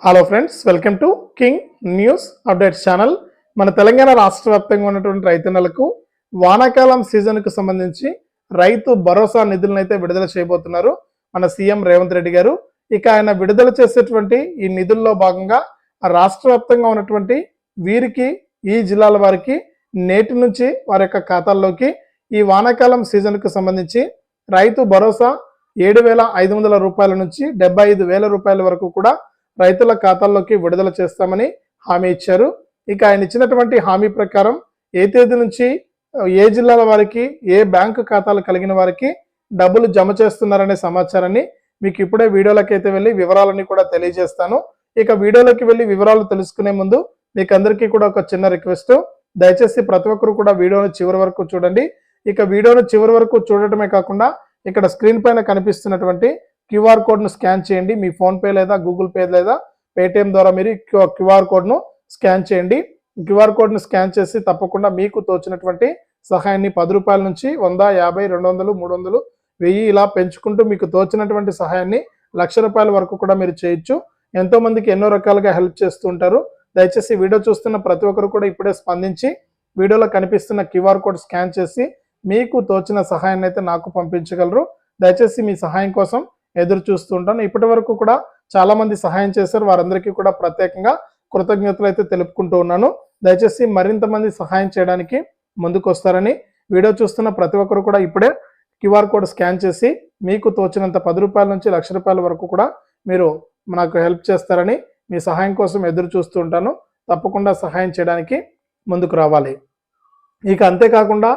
Hello friends, welcome to king news updates channel. మన తెలంగాణ రాష్ట్ర వ్యాప్తంగా ఉన్నటువంటి రైతన్నలకు వానాకాలం సీజన్కు సంబంధించి రైతు భరోసా నిధులను అయితే విడుదల చేయబోతున్నారు మన సీఎం రేవంత్ రెడ్డి గారు. ఇక ఆయన విడుదల చేసేటువంటి ఈ నిధుల్లో భాగంగా రాష్ట్ర వ్యాప్తంగా ఉన్నటువంటి వీరికి, ఈ జిల్లాల వారికి నేటి నుంచి వారి యొక్క ఖాతాల్లోకి ఈ వానాకాలం సీజన్కు సంబంధించి రైతు భరోసా 7,500 రూపాయల నుంచి 75,000 రూపాయల వరకు కూడా రైతుల ఖాతాల్లోకి విడుదల చేస్తామని హామీ ఇచ్చారు. ఇక ఆయన ఇచ్చినటువంటి హామీ ప్రకారం ఏ తేదీ నుంచి ఏ జిల్లాల వారికి, ఏ బ్యాంకు ఖాతాలు కలిగిన వారికి డబ్బులు జమ చేస్తున్నారనే సమాచారాన్ని మీకు ఇప్పుడే వీడియోలోకి అయితే వెళ్ళి వివరాలన్నీ కూడా తెలియజేస్తాను. ఇక వీడియోలోకి వెళ్ళి వివరాలు తెలుసుకునే ముందు మీకు అందరికీ కూడా ఒక చిన్న రిక్వెస్ట్, దయచేసి ప్రతి ఒక్కరు కూడా వీడియోను చివరి వరకు చూడండి. ఇక వీడియోను చివరి వరకు చూడటమే కాకుండా ఇక్కడ స్క్రీన్ పైన కనిపిస్తున్నటువంటి క్యూఆర్ కోడ్ను స్కాన్ చేయండి. మీ ఫోన్పే లేదా గూగుల్ పే లేదా పేటిఎం ద్వారా మీరు క్యూఆర్ కోడ్ను స్కాన్ చేయండి. క్యూఆర్ కోడ్ను స్కాన్ చేసి తప్పకుండా మీకు తోచినటువంటి సహాయాన్ని 10 రూపాయల నుంచి 100, 50, 200, 300, 1000 ఇలా పెంచుకుంటూ మీకు తోచినటువంటి సహాయాన్ని 1,00,000 రూపాయల వరకు కూడా మీరు చేయొచ్చు. ఎంతో మందికి ఎన్నో రకాలుగా హెల్ప్ చేస్తూ ఉంటారు. దయచేసి వీడియో చూస్తున్న ప్రతి ఒక్కరు కూడా ఇప్పుడే స్పందించి వీడియోలో కనిపిస్తున్న క్యూఆర్ కోడ్ స్కాన్ చేసి మీకు తోచిన సహాయాన్ని అయితే నాకు పంపించగలరు. దయచేసి మీ సహాయం కోసం ఎదురు చూస్తూ ఉంటాను. ఇప్పటి వరకు కూడా చాలా మంది సహాయం చేశారు. వారందరికీ కూడా ప్రత్యేకంగా కృతజ్ఞతలు అయితే తెలుపుకుంటూ ఉన్నాను. దయచేసి మరింత మంది సహాయం చేయడానికి ముందుకు వస్తారని, వీడియో చూస్తున్న ప్రతి ఒక్కరు కూడా ఇప్పుడే క్యూఆర్ కోడ్ స్కాన్ చేసి మీకు తోచినంత 10 రూపాయల నుంచి 1,00,000 రూపాయల వరకు కూడా మీరు నాకు హెల్ప్ చేస్తారని, మీ సహాయం కోసం ఎదురు చూస్తూ ఉంటాను. తప్పకుండా సహాయం చేయడానికి ముందుకు రావాలి. ఇక అంతేకాకుండా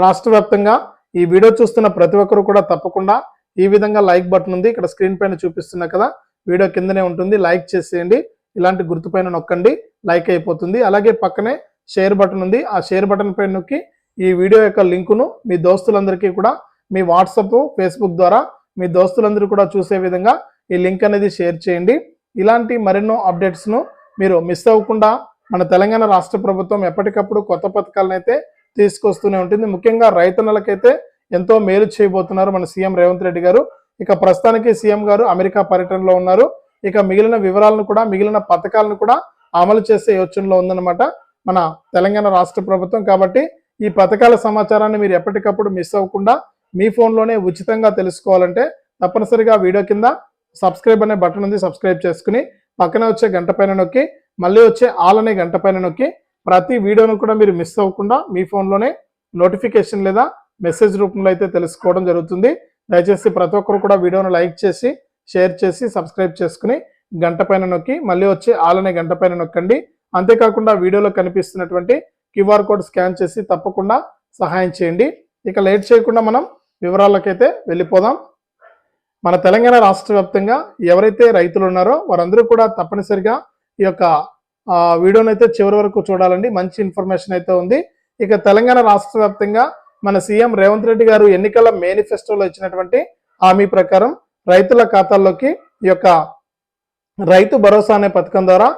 రాష్ట్ర వ్యాప్తంగా ఈ వీడియో చూస్తున్న ప్రతి ఒక్కరు కూడా తప్పకుండా ఈ విధంగా లైక్ బటన్ ఉంది, ఇక్కడ స్క్రీన్ పైన చూపిస్తున్నా కదా, వీడియో కిందనే ఉంటుంది, లైక్ చేసేయండి. ఇలాంటి గుర్తు పైన నొక్కండి, లైక్ అయిపోతుంది. అలాగే పక్కనే షేర్ బటన్ ఉంది, ఆ షేర్ బటన్ పైన నొక్కి ఈ వీడియో యొక్క లింకును మీ దోస్తులందరికీ కూడా మీ వాట్సాప్, ఫేస్బుక్ ద్వారా మీ దోస్తులందరూ కూడా చూసే విధంగా ఈ లింక్ అనేది షేర్ చేయండి. ఇలాంటి మరెన్నో అప్డేట్స్ను మీరు మిస్ అవ్వకుండా మన తెలంగాణ రాష్ట్ర ప్రభుత్వం ఎప్పటికప్పుడు కొత్త పథకాలను అయితే తీసుకొస్తూనే ఉంటుంది. ముఖ్యంగా రైతన్నలకైతే ఎంతో మేలు చేయబోతున్నారు మన సీఎం రేవంత్ రెడ్డి గారు. ఇక ప్రస్తుతానికి సీఎం గారు అమెరికా పర్యటనలో ఉన్నారు. ఇక మిగిలిన వివరాలను కూడా, మిగిలిన పథకాలను కూడా అమలు చేసే యోచనలో ఉందన్నమాట మన తెలంగాణ రాష్ట్ర ప్రభుత్వం. కాబట్టి ఈ పథకాల సమాచారాన్ని మీరు ఎప్పటికప్పుడు మిస్ అవ్వకుండా మీ ఫోన్లోనే ఉచితంగా తెలుసుకోవాలంటే తప్పనిసరిగా వీడియో కింద సబ్స్క్రైబ్ అనే బటన్ ఉంది, సబ్స్క్రైబ్ చేసుకుని పక్కనే వచ్చే గంట పైన నొక్కి మళ్ళీ వచ్చే ఆల్ అనే గంట పైన నొక్కి ప్రతి వీడియోను కూడా మీరు మిస్ అవ్వకుండా మీ ఫోన్లోనే నోటిఫికేషన్ లేదా మెసేజ్ రూపంలో అయితే తెలుసుకోవడం జరుగుతుంది. దయచేసి ప్రతి ఒక్కరు కూడా వీడియోను లైక్ చేసి, షేర్ చేసి, సబ్స్క్రైబ్ చేసుకుని గంట పైన నొక్కి మళ్ళీ వచ్చే ఆల్ అనే గంట పైన నొక్కండి. అంతేకాకుండా వీడియోలో కనిపిస్తున్నటువంటి క్యూఆర్ కోడ్ స్కాన్ చేసి తప్పకుండా సహాయం చేయండి. ఇక లేట్ చేయకుండా మనం వివరాలకైతే వెళ్ళిపోదాం. మన తెలంగాణ రాష్ట్ర వ్యాప్తంగా ఎవరైతే రైతులు ఉన్నారో వారందరూ కూడా తప్పనిసరిగా ఈ యొక్క వీడియోని అయితే చివరి వరకు చూడాలండి. మంచి ఇన్ఫర్మేషన్ అయితే ఉంది. ఇక తెలంగాణ రాష్ట్ర వ్యాప్తంగా మన సీఎం రేవంత్ రెడ్డి గారు ఎన్నికల మేనిఫెస్టోలో ఇచ్చినటువంటి హామీ ప్రకారం రైతుల ఖాతాల్లోకి ఈ యొక్క రైతు భరోసా అనే పథకం ద్వారా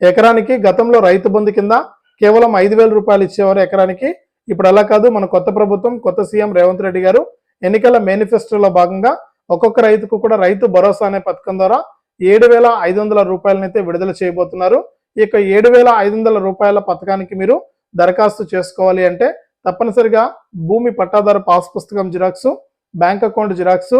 ఎకరానికి, గతంలో రైతు బంధు కింద కేవలం 5,000 రూపాయలు ఇచ్చేవారు ఎకరానికి. ఇప్పుడు అలా కాదు, మన కొత్త ప్రభుత్వం, కొత్త సీఎం రేవంత్ రెడ్డి గారు ఎన్నికల మేనిఫెస్టోలో భాగంగా ఒక్కొక్క రైతుకు కూడా రైతు భరోసా అనే పథకం ద్వారా 7,500 రూపాయలనైతే విడుదల చేయబోతున్నారు. ఈ యొక్క 7,500 రూపాయల పథకానికి మీరు దరఖాస్తు చేసుకోవాలి అంటే తప్పనిసరిగా భూమి పట్టాదారు పాస్ పుస్తకం xerox, bank account xerox,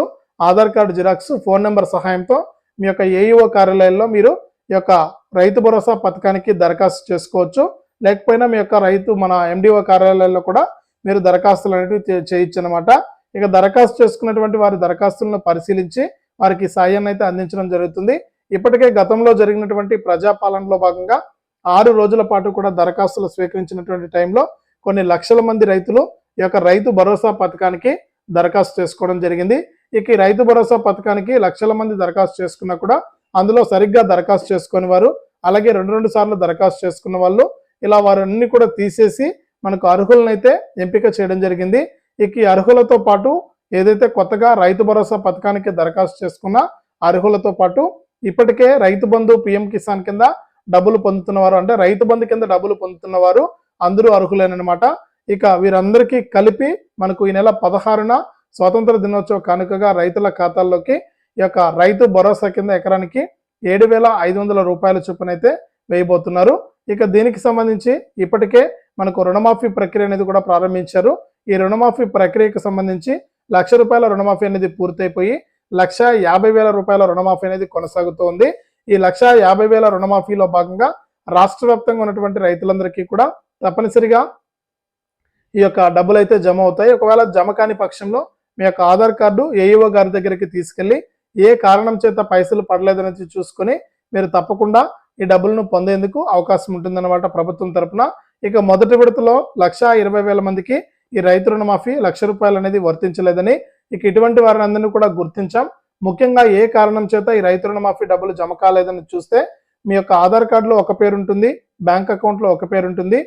Aadhaar card xerox, phone number సహాయంతో మీ యొక్క ఏఈఓ కార్యాలయాల్లో మీరు ఈ యొక్క రైతు భరోసా పథకానికి దరఖాస్తు చేసుకోవచ్చు. లేకపోయినా మీ యొక్క మన ఎండిఓ కార్యాలయాల్లో కూడా మీరు దరఖాస్తులు అనేవి చేయొచ్చు అనమాట. ఇక దరఖాస్తు చేసుకున్నటువంటి వారి దరఖాస్తులను పరిశీలించి వారికి సాయాన్ని అయితే అందించడం జరుగుతుంది. ఇప్పటికే గతంలో జరిగినటువంటి ప్రజాపాలనలో భాగంగా 6 రోజుల పాటు కూడా దరఖాస్తులు స్వీకరించినటువంటి టైంలో కొన్ని లక్షల మంది రైతులు ఈ యొక్క రైతు భరోసా పథకానికి దరఖాస్తు చేసుకోవడం జరిగింది. ఇక ఈ రైతు భరోసా పథకానికి లక్షల మంది దరఖాస్తు చేసుకున్నా కూడా అందులో సరిగ్గా దరఖాస్తు చేసుకుని వారు, అలాగే 2 సార్లు దరఖాస్తు చేసుకున్న వాళ్ళు, ఇలా వారన్నీ కూడా తీసేసి మనకు అర్హులనైతే ఎంపిక చేయడం జరిగింది. ఇక ఈ అర్హులతో పాటు ఏదైతే కొత్తగా రైతు భరోసా పథకానికి దరఖాస్తు చేసుకున్న అర్హులతో పాటు ఇప్పటికే రైతు బంధు, పిఎం కిసాన్ కింద డబ్బులు పొందుతున్నవారు, అంటే రైతు బంధు కింద డబ్బులు పొందుతున్నవారు అందరూ అర్హులేనమాట. ఇక వీరందరికీ కలిపి మనకు ఈ నెల 16న స్వాతంత్ర దినోత్సవ కానుకగా రైతుల ఖాతాల్లోకి ఈ యొక్క రైతు భరోసా కింద ఎకరానికి 7,500 రూపాయల చొప్పున అయితే వేయబోతున్నారు. ఇక దీనికి సంబంధించి ఇప్పటికే మనకు రుణమాఫీ ప్రక్రియ అనేది కూడా ప్రారంభించారు. ఈ రుణమాఫీ ప్రక్రియకు సంబంధించి ₹1,00,000 రుణమాఫీ అనేది పూర్తయిపోయి ₹1,50,000 రుణమాఫీ అనేది కొనసాగుతోంది. ఈ ₹1,50,000 రుణమాఫీలో భాగంగా రాష్ట్ర వ్యాప్తంగా ఉన్నటువంటి రైతులందరికీ కూడా తప్పనిసరిగా ఈ యొక్క డబ్బులు అయితే జమ అవుతాయి. ఒకవేళ జమ కాని పక్షంలో మీ యొక్క ఆధార్ కార్డు ఏఈఓ గారి దగ్గరికి తీసుకెళ్లి ఏ కారణం చేత పైసలు పడలేదని చూసుకొని మీరు తప్పకుండా ఈ డబ్బులను పొందేందుకు అవకాశం ఉంటుందన్నమాట ప్రభుత్వం తరపున. ఇక మొదటి విడతలో 1,20,000 మందికి ఈ రైతు రుణమాఫీ ₹1,00,000 అనేది వర్తించలేదని, ఇక ఇటువంటి వారిని అందరినీ కూడా గుర్తించాం. ముఖ్యంగా ఏ కారణం చేత ఈ రైతు రుణమాఫీ డబ్బులు జమ కాలేదని చూస్తే మీ యొక్క ఆధార్ కార్డులో ఒక పేరు ఉంటుంది, బ్యాంక్ అకౌంట్ లో ఒక పేరు ఉంటుంది.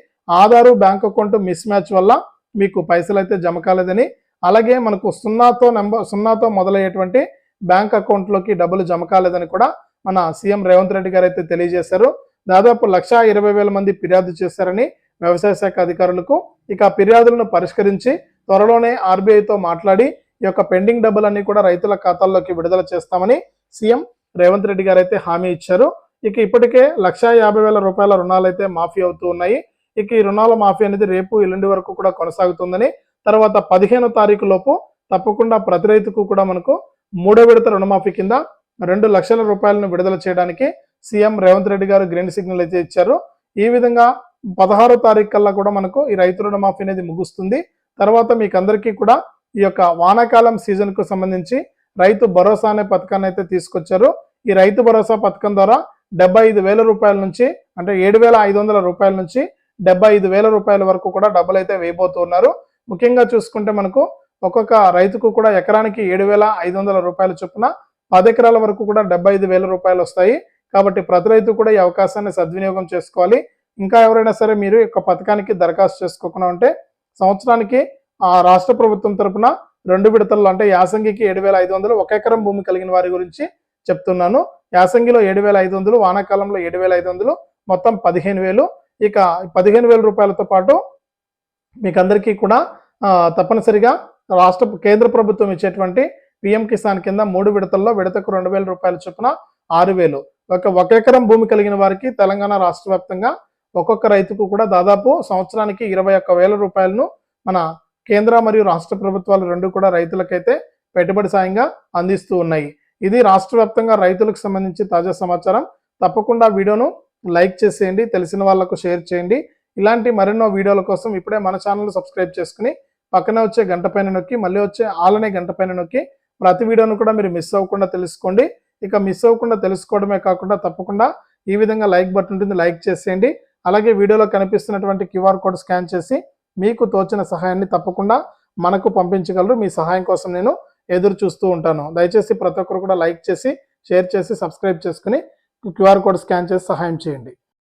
Aadhaar bank account miss match వల్ల మీకు పైసలు అయితే జమ కాలేదని, అలాగే మనకు సున్నాతో మొదలయ్యేటువంటి బ్యాంక్ అకౌంట్ లోకి డబ్బులు జమ కాలేదని కూడా మన సీఎం రేవంత్ రెడ్డి గారు అయితే తెలియజేశారు. దాదాపు 1,20,000 మంది ఫిర్యాదు చేశారని వ్యవసాయ శాఖ అధికారులకు. ఇక ఫిర్యాదులను పరిష్కరించి త్వరలోనే ఆర్బీఐతో మాట్లాడి ఈ యొక్క పెండింగ్ డబ్బులన్నీ కూడా రైతుల ఖాతాల్లోకి విడుదల చేస్తామని సీఎం రేవంత్ రెడ్డి గారు అయితే హామీ ఇచ్చారు. ఇక ఇప్పటికే ₹1,50,000 రుణాలు అయితే మాఫీ అవుతూ ఉన్నాయి. ఇక ఈ రుణాల మాఫీ అనేది రేపు ఎల్లుండి వరకు కూడా కొనసాగుతుందని, తర్వాత 15వ తారీఖు లోపు తప్పకుండా ప్రతి రైతుకు కూడా మనకు 3వ విడత రుణమాఫీ కింద ₹2,00,000 విడుదల చేయడానికి సీఎం రేవంత్ రెడ్డి గారు గ్రీన్ సిగ్నల్ అయితే ఇచ్చారు. ఈ విధంగా 16వ తారీఖు కల్లా కూడా మనకు ఈ రైతు రుణమాఫీ అనేది ముగుస్తుంది. తర్వాత మీకు అందరికీ కూడా ఈ యొక్క వానాకాలం సీజన్ కు సంబంధించి రైతు భరోసా అనే పథకాన్ని అయితే తీసుకొచ్చారు. ఈ రైతు భరోసా పథకం ద్వారా ₹75,000 నుంచి అంటే ₹7,500 నుంచి ₹75,000 వరకు కూడా డబ్బులు అయితే వేయబోతున్నారు. ముఖ్యంగా చూసుకుంటే మనకు ఒక్కొక్క రైతుకు కూడా ఎకరానికి ₹7,500 చొప్పున 10 ఎకరాల వరకు కూడా ₹75,000 వస్తాయి. కాబట్టి ప్రతి రైతు కూడా ఈ అవకాశాన్ని సద్వినియోగం చేసుకోవాలి. ఇంకా ఎవరైనా సరే మీరు ఈ యొక్క పథకానికి దరఖాస్తు చేసుకోకుండా ఉంటే సంవత్సరానికి రాష్ట్ర ప్రభుత్వం తరపున 2 విడతల్లో అంటే యాసంగికి 7,500, 1 ఎకరం భూమి కలిగిన వారి గురించి చెప్తున్నాను. యాసంగిలో 7,500, వానాకాలంలో 7,500, మొత్తం 15,000. ఇక 15,000 పాటు మీకు అందరికీ కూడా తప్పనిసరిగా కేంద్ర ప్రభుత్వం ఇచ్చేటువంటి పిఎం కిసాన్ కింద 3 విడతల్లో విడతకు ₹2,000 చొప్పున 6,000. 1 ఎకరం భూమి కలిగిన వారికి తెలంగాణ రాష్ట్ర వ్యాప్తంగా ఒక్కొక్క రైతుకు కూడా దాదాపు సంవత్సరానికి ₹21,000 మన కేంద్ర మరియు రాష్ట్ర ప్రభుత్వాలు రెండు కూడా రైతులకైతే పెట్టుబడి సాయంగా అందిస్తూ ఉన్నాయి. ఇది రాష్ట్ర వ్యాప్తంగా రైతులకు సంబంధించి తాజా సమాచారం. తప్పకుండా వీడియోను లైక్ చేసేయండి, తెలిసిన వాళ్ళకు షేర్ చేయండి. ఇలాంటి మరెన్నో వీడియోల కోసం ఇప్పుడే మన ఛానల్ సబ్స్క్రైబ్ చేసుకుని పక్కనే వచ్చే గంట పైన నొక్కి మళ్ళీ వచ్చే ఆల్ అనే గంట పైన నొక్కి ప్రతి వీడియోను కూడా మీరు మిస్ అవ్వకుండా తెలుసుకోండి. ఇక మిస్ అవ్వకుండా తెలుసుకోవడమే కాకుండా తప్పకుండా ఈ విధంగా లైక్ బటన్ ఉంటుంది, లైక్ చేసేయండి. అలాగే వీడియోలో కనిపిస్తున్నటువంటి QR కోడ్ స్కాన్ చేసి మీకు తోచిన సహాయాన్ని తప్పకుండా మనకు పంపించగలరు. మీ సహాయం కోసం నేను ఎదురు చూస్తూ ఉంటాను. దయచేసి ప్రతి ఒక్కరు కూడా లైక్ చేసి, షేర్ చేసి, సబ్స్క్రైబ్ చేసుకుని QR కోడ్ స్కాన్ చేసి సహాయం చేయండి.